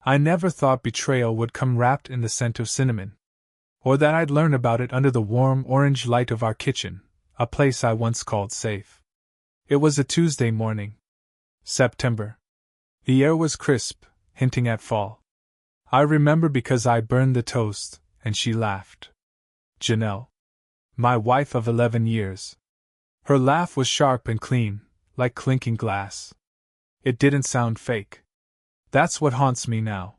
I never thought betrayal would come wrapped in the scent of cinnamon. Or that I'd learn about it under the warm orange light of our kitchen, a place I once called safe. It was a Tuesday morning. September. The air was crisp, hinting at fall. I remember because I burned the toast, and she laughed. Janelle. My wife of 11 years. Her laugh was sharp and clean, like clinking glass. It didn't sound fake. That's what haunts me now.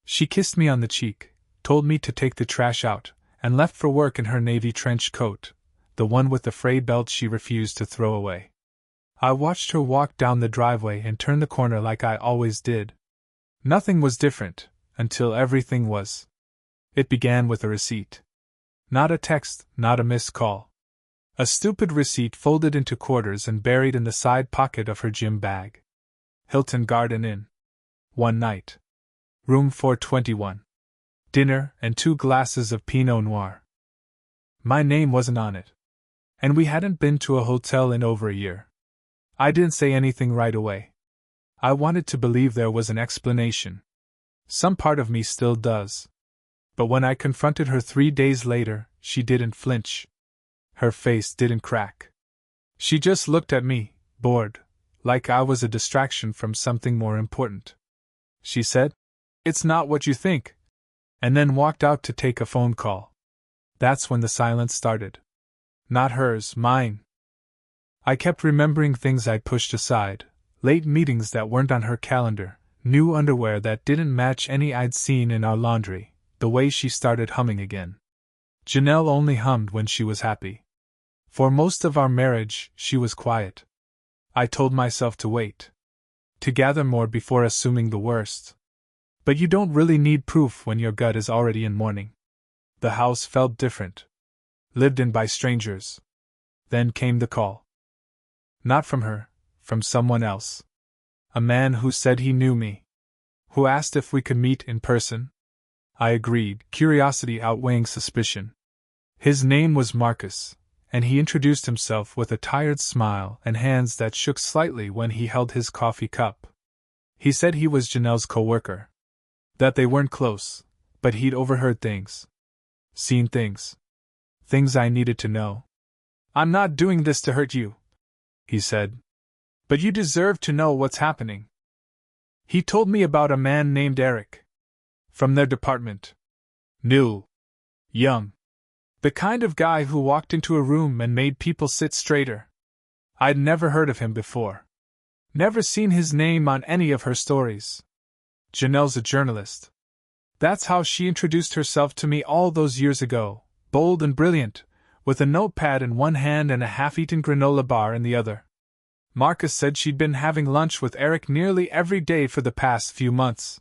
She kissed me on the cheek, told me to take the trash out, and left for work in her navy trench coat, the one with the frayed belt she refused to throw away. I watched her walk down the driveway and turn the corner like I always did. Nothing was different, until everything was. It began with a receipt. Not a text, not a missed call. A stupid receipt folded into quarters and buried in the side pocket of her gym bag. Hilton Garden Inn. One night. Room 421. Dinner and 2 glasses of Pinot Noir. My name wasn't on it. And we hadn't been to a hotel in over a year. I didn't say anything right away. I wanted to believe there was an explanation. Some part of me still does. But when I confronted her 3 days later, she didn't flinch. Her face didn't crack. She just looked at me, bored, like I was a distraction from something more important. She said, "It's not what you think," and then walked out to take a phone call. That's when the silence started. Not hers, mine. I kept remembering things I'd pushed aside, late meetings that weren't on her calendar, new underwear that didn't match any I'd seen in our laundry, the way she started humming again. Janelle only hummed when she was happy. For most of our marriage, she was quiet. I told myself to wait. To gather more before assuming the worst. But you don't really need proof when your gut is already in mourning. The house felt different. Lived in by strangers. Then came the call. Not from her, from someone else. A man who said he knew me. Who asked if we could meet in person. I agreed, curiosity outweighing suspicion. His name was Marcus, and he introduced himself with a tired smile and hands that shook slightly when he held his coffee cup. He said he was Janelle's coworker. That they weren't close, but he'd overheard things. Seen things. Things I needed to know. "I'm not doing this to hurt you," he said. "But you deserve to know what's happening." He told me about a man named Erik. From their department. New. Young. The kind of guy who walked into a room and made people sit straighter. I'd never heard of him before. Never seen his name on any of her stories. Janelle's a journalist. That's how she introduced herself to me all those years ago, bold and brilliant, with a notepad in one hand and a half-eaten granola bar in the other. Marcus said she'd been having lunch with Erik nearly every day for the past few months.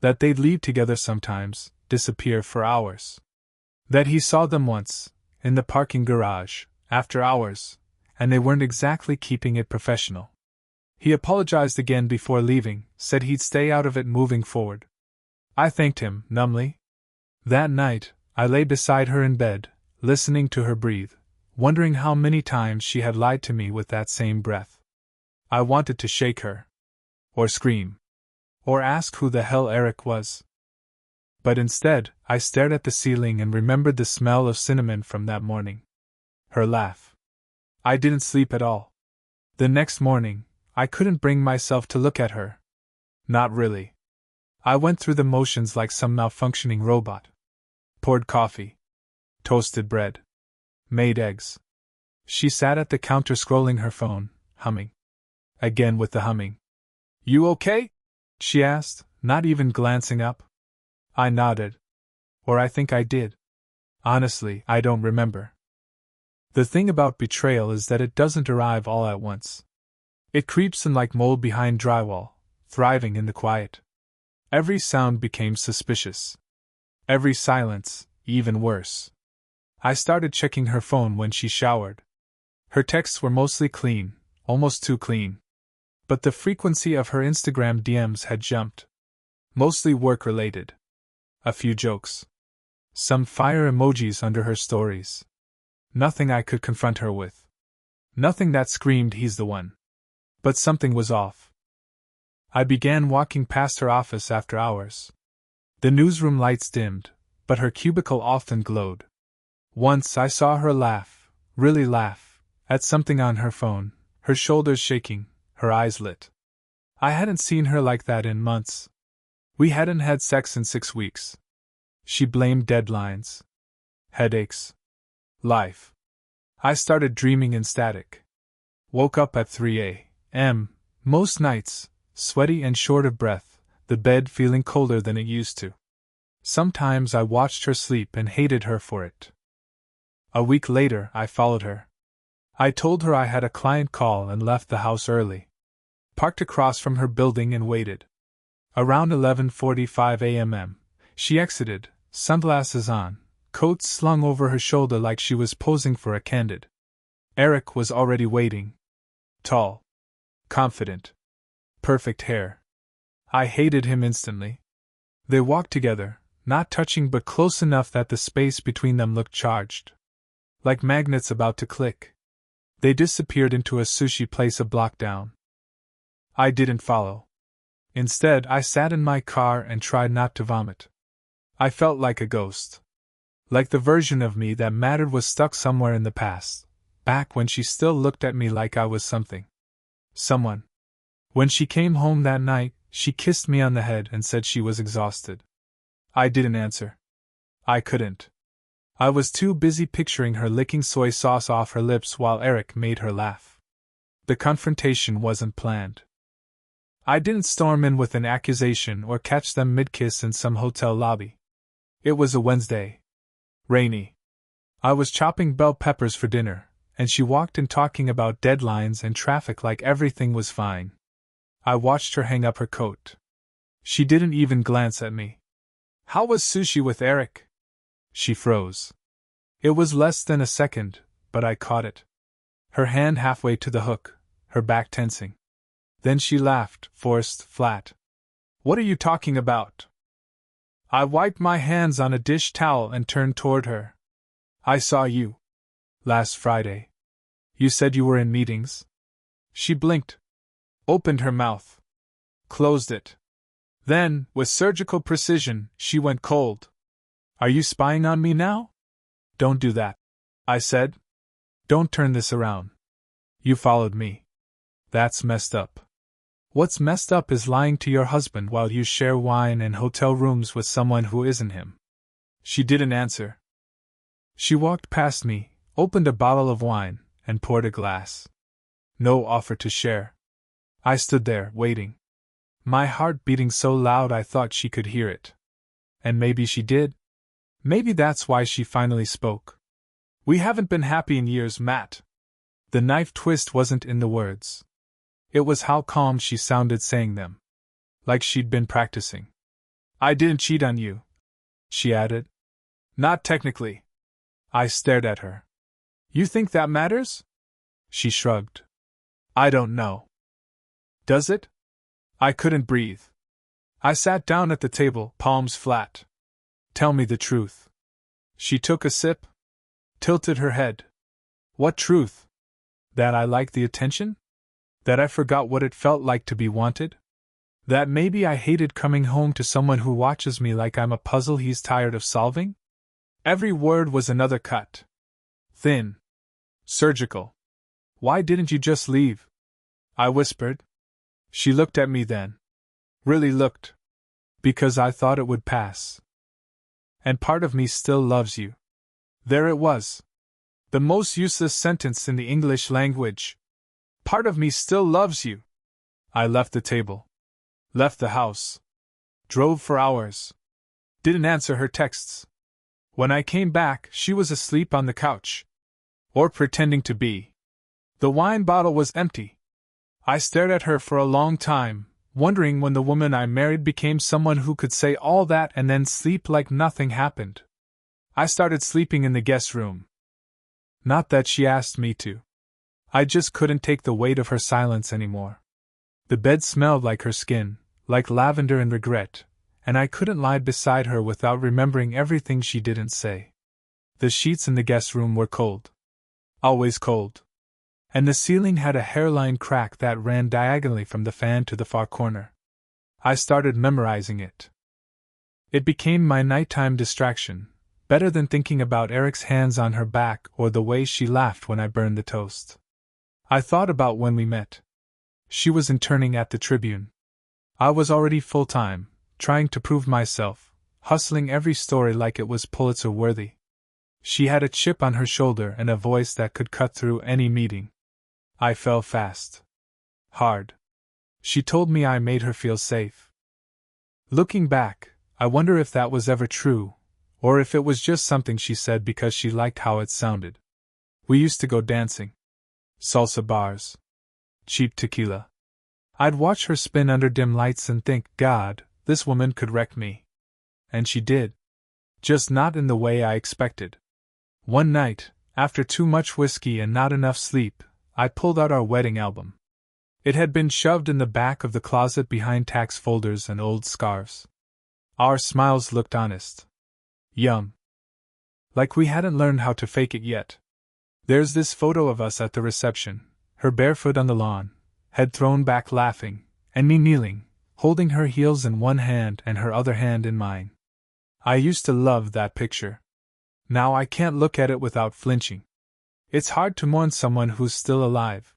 That they'd leave together sometimes, disappear for hours. That he saw them once, in the parking garage, after hours, and they weren't exactly keeping it professional. He apologized again before leaving, said he'd stay out of it moving forward. I thanked him, numbly. That night, I lay beside her in bed, listening to her breathe, wondering how many times she had lied to me with that same breath. I wanted to shake her. Or scream. Or ask who the hell Erik was. But instead, I stared at the ceiling and remembered the smell of cinnamon from that morning. Her laugh. I didn't sleep at all. The next morning, I couldn't bring myself to look at her. Not really. I went through the motions like some malfunctioning robot. Poured coffee. Toasted bread. Made eggs. She sat at the counter scrolling her phone, humming. Again with the humming. "You okay?" she asked, not even glancing up. I nodded. Or I think I did. Honestly, I don't remember. The thing about betrayal is that it doesn't arrive all at once. It creeps in like mold behind drywall, thriving in the quiet. Every sound became suspicious. Every silence, even worse. I started checking her phone when she showered. Her texts were mostly clean, almost too clean. But the frequency of her Instagram DMs had jumped. Mostly work-related. A few jokes. Some fire emojis under her stories. Nothing I could confront her with. Nothing that screamed he's the one. But something was off. I began walking past her office after hours. The newsroom lights dimmed, but her cubicle often glowed. Once I saw her laugh, really laugh, at something on her phone, her shoulders shaking, her eyes lit. I hadn't seen her like that in months. We hadn't had sex in 6 weeks. She blamed deadlines, headaches, life. I started dreaming in static. Woke up at 3 a.m., most nights, sweaty and short of breath, the bed feeling colder than it used to. Sometimes I watched her sleep and hated her for it. A week later, I followed her. I told her I had a client call and left the house early. Parked across from her building and waited. Around 11:45 a.m., she exited, sunglasses on, coat slung over her shoulder like she was posing for a candid. Erik was already waiting. Tall. Confident. Perfect hair. I hated him instantly. They walked together, not touching but close enough that the space between them looked charged. Like magnets about to click. They disappeared into a sushi place a block down. I didn't follow. Instead, I sat in my car and tried not to vomit. I felt like a ghost. Like the version of me that mattered was stuck somewhere in the past, back when she still looked at me like I was something. Someone. When she came home that night, she kissed me on the head and said she was exhausted. I didn't answer. I couldn't. I was too busy picturing her licking soy sauce off her lips while Erik made her laugh. The confrontation wasn't planned. I didn't storm in with an accusation or catch them mid-kiss in some hotel lobby. It was a Wednesday. Rainy. I was chopping bell peppers for dinner, and she walked in talking about deadlines and traffic like everything was fine. I watched her hang up her coat. She didn't even glance at me. "How was sushi with Erik?" She froze. It was less than a second, but I caught it. Her hand halfway to the hook, her back tensing. Then she laughed, forced, flat. "What are you talking about?" I wiped my hands on a dish towel and turned toward her. "I saw you. Last Friday. You said you were in meetings." She blinked. Opened her mouth. Closed it. Then, with surgical precision, she went cold. "Are you spying on me now?" "Don't do that," I said. "Don't turn this around. You followed me. That's messed up. What's messed up is lying to your husband while you share wine and hotel rooms with someone who isn't him." She didn't answer. She walked past me, opened a bottle of wine, and poured a glass. No offer to share. I stood there, waiting. My heart beating so loud I thought she could hear it. And maybe she did. Maybe that's why she finally spoke. "We haven't been happy in years, Matt." The knife twist wasn't in the words. It was how calm she sounded saying them. Like she'd been practicing. "I didn't cheat on you," she added. "Not technically." I stared at her. "You think that matters?" She shrugged. "I don't know." "Does it?" I couldn't breathe. I sat down at the table, palms flat. "Tell me the truth." She took a sip. Tilted her head. "What truth? That I like the attention? That I forgot what it felt like to be wanted? That maybe I hated coming home to someone who watches me like I'm a puzzle he's tired of solving?" Every word was another cut. Thin. Surgical. "Why didn't you just leave?" I whispered. She looked at me then. Really looked. "Because I thought it would pass. And part of me still loves you." There it was. The most useless sentence in the English language. "Part of me still loves you." I left the table. Left the house. Drove for hours. Didn't answer her texts. When I came back, she was asleep on the couch. Or pretending to be. The wine bottle was empty. I stared at her for a long time, wondering when the woman I married became someone who could say all that and then sleep like nothing happened. I started sleeping in the guest room. Not that she asked me to. I just couldn't take the weight of her silence anymore. The bed smelled like her skin, like lavender and regret, and I couldn't lie beside her without remembering everything she didn't say. The sheets in the guest room were cold. Always cold. And the ceiling had a hairline crack that ran diagonally from the fan to the far corner. I started memorizing it. It became my nighttime distraction, better than thinking about Erik's hands on her back or the way she laughed when I burned the toast. I thought about when we met. She was interning at the Tribune. I was already full-time, trying to prove myself, hustling every story like it was Pulitzer-worthy. She had a chip on her shoulder and a voice that could cut through any meeting. I fell fast. Hard. She told me I made her feel safe. Looking back, I wonder if that was ever true, or if it was just something she said because she liked how it sounded. We used to go dancing. Salsa bars. Cheap tequila. I'd watch her spin under dim lights and think, God, this woman could wreck me. And she did. Just not in the way I expected. One night, after too much whiskey and not enough sleep, I pulled out our wedding album. It had been shoved in the back of the closet behind tax folders and old scarves. Our smiles looked honest. Young. Like we hadn't learned how to fake it yet. There's this photo of us at the reception, her barefoot on the lawn, head thrown back laughing, and me kneeling, holding her heels in one hand and her other hand in mine. I used to love that picture. Now I can't look at it without flinching. It's hard to mourn someone who's still alive.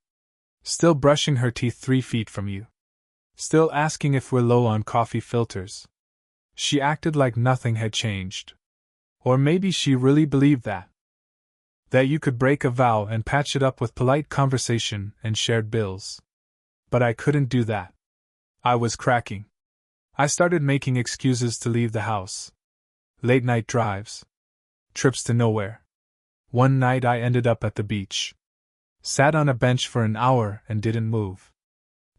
Still brushing her teeth 3 feet from you. Still asking if we're low on coffee filters. She acted like nothing had changed. Or maybe she really believed that. That you could break a vow and patch it up with polite conversation and shared bills. But I couldn't do that. I was cracking. I started making excuses to leave the house. Late night drives. Trips to nowhere. One night I ended up at the beach. Sat on a bench for an hour and didn't move.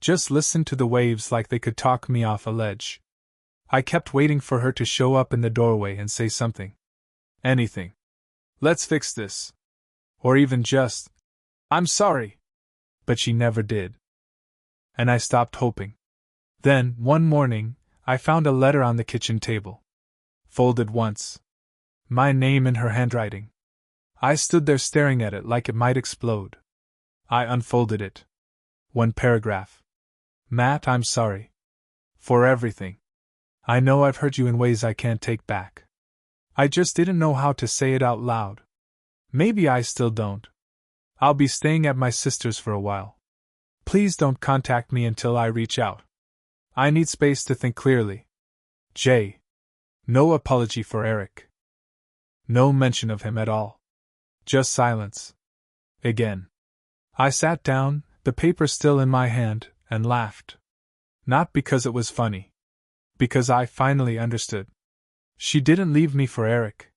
Just listened to the waves like they could talk me off a ledge. I kept waiting for her to show up in the doorway and say something. Anything. Let's fix this. Or even just, I'm sorry. But she never did. And I stopped hoping. Then, one morning, I found a letter on the kitchen table. Folded once. My name in her handwriting. I stood there staring at it like it might explode. I unfolded it. One paragraph. Matt, I'm sorry. For everything. I know I've hurt you in ways I can't take back. I just didn't know how to say it out loud. Maybe I still don't. I'll be staying at my sister's for a while. Please don't contact me until I reach out. I need space to think clearly. J. No apology for Erik. No mention of him at all. Just silence. Again. I sat down, the paper still in my hand, and laughed. Not because it was funny. Because I finally understood. She didn't leave me for Erik.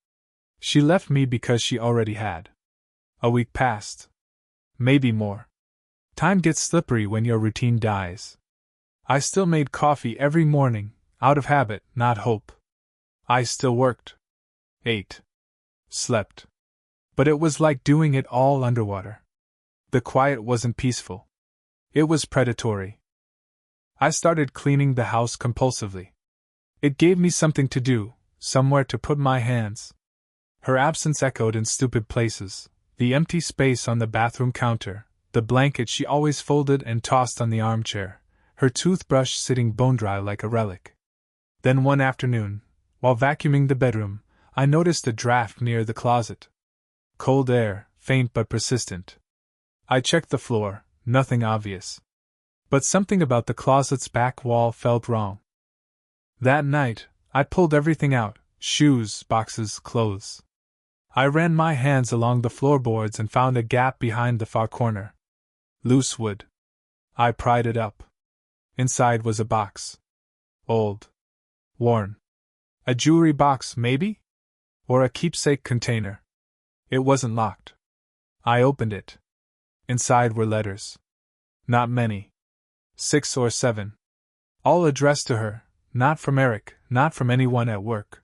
She left me because she already had. A week passed. Maybe more. Time gets slippery when your routine dies. I still made coffee every morning, out of habit, not hope. I still worked. Ate. Slept. But it was like doing it all underwater. The quiet wasn't peaceful. It was predatory. I started cleaning the house compulsively. It gave me something to do, somewhere to put my hands. Her absence echoed in stupid places, the empty space on the bathroom counter, the blanket she always folded and tossed on the armchair, her toothbrush sitting bone-dry like a relic. Then one afternoon, while vacuuming the bedroom, I noticed a draft near the closet. Cold air, faint but persistent. I checked the floor, nothing obvious. But something about the closet's back wall felt wrong. That night, I pulled everything out, shoes, boxes, clothes. I ran my hands along the floorboards and found a gap behind the far corner. Loose wood. I pried it up. Inside was a box. Old. Worn. A jewelry box, maybe? Or a keepsake container. It wasn't locked. I opened it. Inside were letters. Not many. 6 or 7. All addressed to her, not from Erik, not from anyone at work.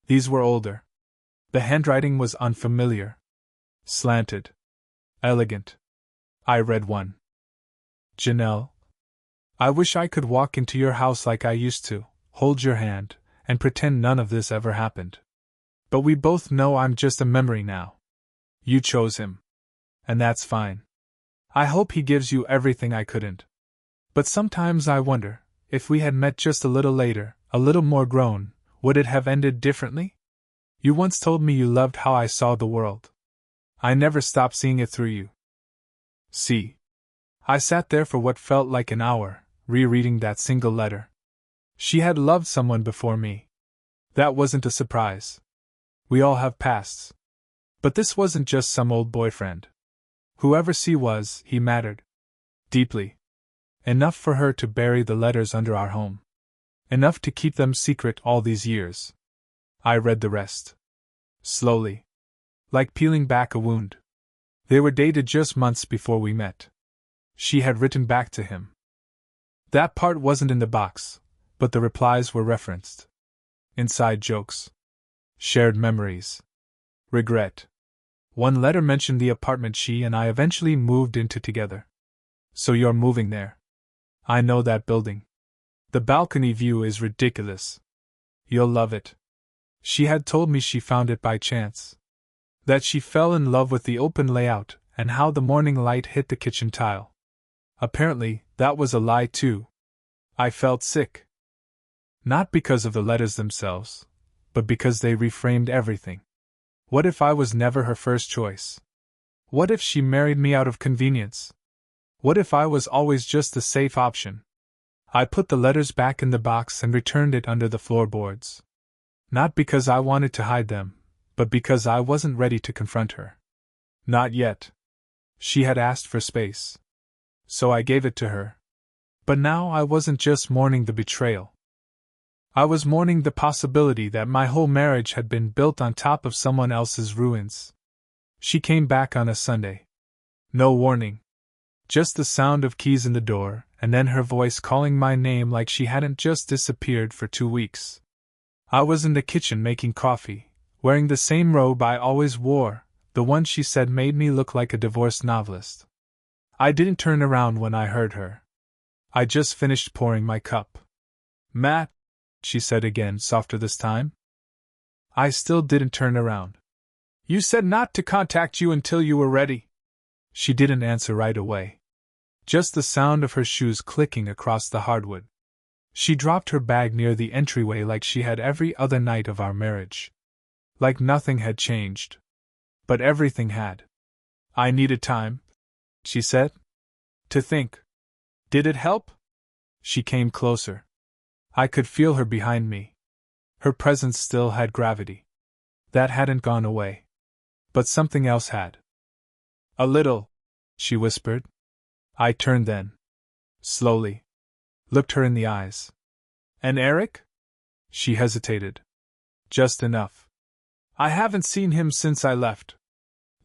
These were older. The handwriting was unfamiliar. Slanted. Elegant. I read one. Janelle. I wish I could walk into your house like I used to, hold your hand, and pretend none of this ever happened. But we both know I'm just a memory now. You chose him. And that's fine. I hope he gives you everything I couldn't. But sometimes I wonder, if we had met just a little later, a little more grown, would it have ended differently? You once told me you loved how I saw the world. I never stopped seeing it through you. See. I sat there for what felt like an hour, rereading that single letter. She had loved someone before me. That wasn't a surprise. We all have pasts. But this wasn't just some old boyfriend. Whoever C was, he mattered. Deeply. Enough for her to bury the letters under our home. Enough to keep them secret all these years. I read the rest. Slowly. Like peeling back a wound. They were dated just months before we met. She had written back to him. That part wasn't in the box, but the replies were referenced. Inside jokes. Shared memories. Regret. One letter mentioned the apartment she and I eventually moved into together. So you're moving there. I know that building. The balcony view is ridiculous. You'll love it. She had told me she found it by chance. That she fell in love with the open layout and how the morning light hit the kitchen tile. Apparently, that was a lie too. I felt sick. Not because of the letters themselves, but because they reframed everything. What if I was never her first choice? What if she married me out of convenience? What if I was always just the safe option? I put the letters back in the box and returned it under the floorboards. Not because I wanted to hide them, but because I wasn't ready to confront her. Not yet. She had asked for space. So I gave it to her. But now I wasn't just mourning the betrayal. I was mourning the possibility that my whole marriage had been built on top of someone else's ruins. She came back on a Sunday. No warning. Just the sound of keys in the door, and then her voice calling my name like she hadn't just disappeared for 2 weeks. I was in the kitchen making coffee, wearing the same robe I always wore, the one she said made me look like a divorced novelist. I didn't turn around when I heard her. I just finished pouring my cup. Matt, she said again, softer this time. I still didn't turn around. You said not to contact you until you were ready. She didn't answer right away. Just the sound of her shoes clicking across the hardwood. She dropped her bag near the entryway like she had every other night of our marriage. Like nothing had changed. But everything had. I needed time, she said. To think. Did it help? She came closer. I could feel her behind me. Her presence still had gravity. That hadn't gone away. But something else had. A little, she whispered. I turned then. Slowly. Looked her in the eyes. And Erik? She hesitated. Just enough. I haven't seen him since I left.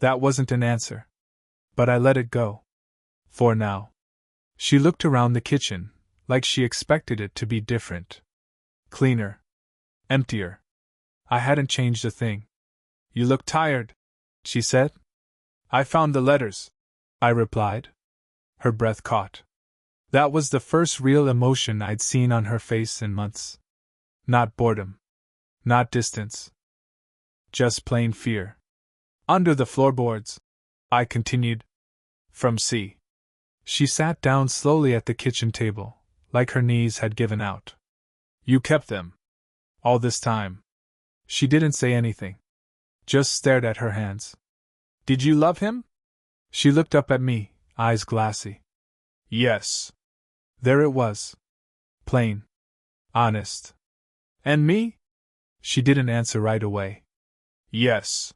That wasn't an answer. But I let it go. For now. She looked around the kitchen, like she expected it to be different. Cleaner. Emptier. I hadn't changed a thing. You look tired, she said. I found the letters, I replied. Her breath caught. That was the first real emotion I'd seen on her face in months. Not boredom. Not distance. Just plain fear. Under the floorboards, I continued. From C. She sat down slowly at the kitchen table, like her knees had given out. You kept them. All this time. She didn't say anything. Just stared at her hands. Did you love him? She looked up at me, eyes glassy. Yes. There it was. Plain. Honest. And me? She didn't answer right away. Yes.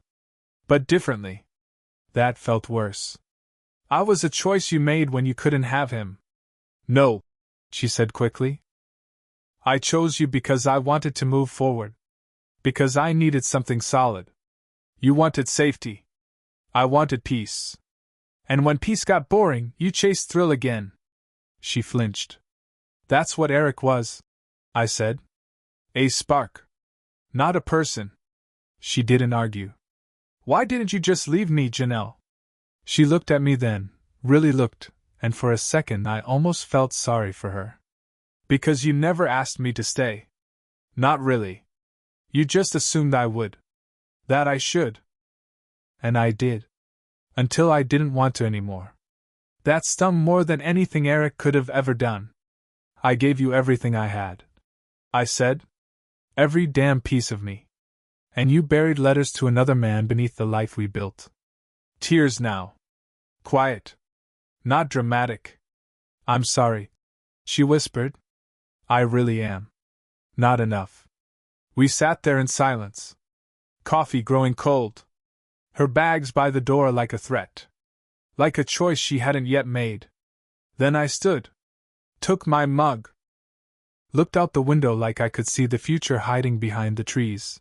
But differently. That felt worse. I was a choice you made when you couldn't have him. No, she said quickly. I chose you because I wanted to move forward. Because I needed something solid. You wanted safety. I wanted peace. And when peace got boring, you chased thrill again. She flinched. That's what Erik was, I said. A spark. Not a person. She didn't argue. Why didn't you just leave me, Janelle? She looked at me then, really looked, and for a second I almost felt sorry for her. Because you never asked me to stay. Not really. You just assumed I would. That I should. And I did. Until I didn't want to anymore. That stung more than anything Erik could have ever done. I gave you everything I had. I said. Every damn piece of me. And you buried letters to another man beneath the life we built. Tears now. Quiet. Not dramatic. I'm sorry, she whispered. I really am. Not enough. We sat there in silence. Coffee growing cold. Her bags by the door like a threat. Like a choice she hadn't yet made. Then I stood. Took my mug. Looked out the window like I could see the future hiding behind the trees.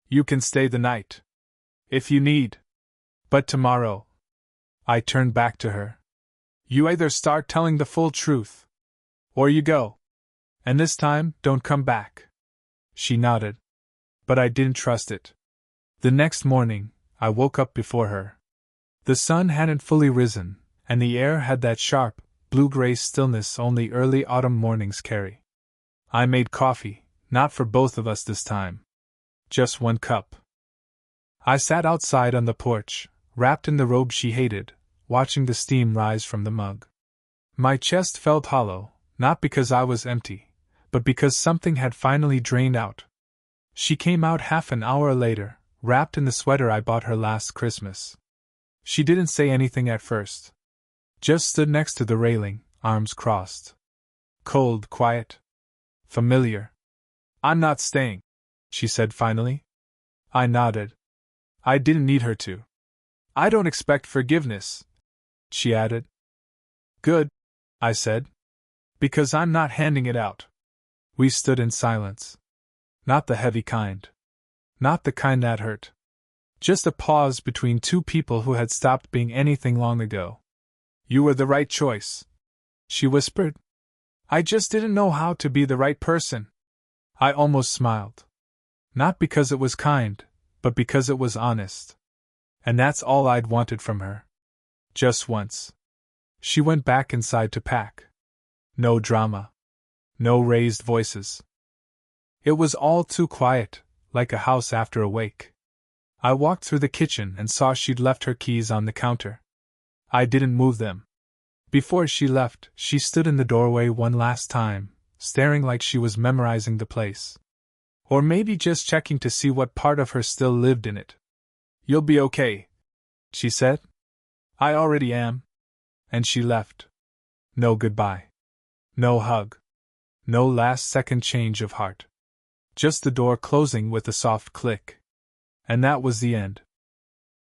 You can stay the night. If you need. But tomorrow. I turned back to her. You either start telling the full truth. Or you go. And this time, don't come back. She nodded. But I didn't trust it. The next morning, I woke up before her. The sun hadn't fully risen, and the air had that sharp, blue-gray stillness only early autumn mornings carry. I made coffee, not for both of us this time. Just one cup. I sat outside on the porch, wrapped in the robe she hated, watching the steam rise from the mug. My chest felt hollow, not because I was empty, but because something had finally drained out. She came out half an hour later, wrapped in the sweater I bought her last Christmas. She didn't say anything at first. Just stood next to the railing, arms crossed. Cold, quiet. Familiar. I'm not staying, she said finally. I nodded. I didn't need her to. I don't expect forgiveness, she added. Good, I said. Because I'm not handing it out. We stood in silence. Not the heavy kind. Not the kind that hurt. Just a pause between two people who had stopped being anything long ago. You were the right choice, she whispered. I just didn't know how to be the right person. I almost smiled. Not because it was kind, but because it was honest. And that's all I'd wanted from her. Just once. She went back inside to pack. No drama. No raised voices. It was all too quiet, like a house after a wake. I walked through the kitchen and saw she'd left her keys on the counter. I didn't move them. Before she left, she stood in the doorway one last time, staring like she was memorizing the place. Or maybe just checking to see what part of her still lived in it. You'll be okay, she said. I already am. And she left. No goodbye. No hug. No last-second change of heart. Just the door closing with a soft click. And that was the end.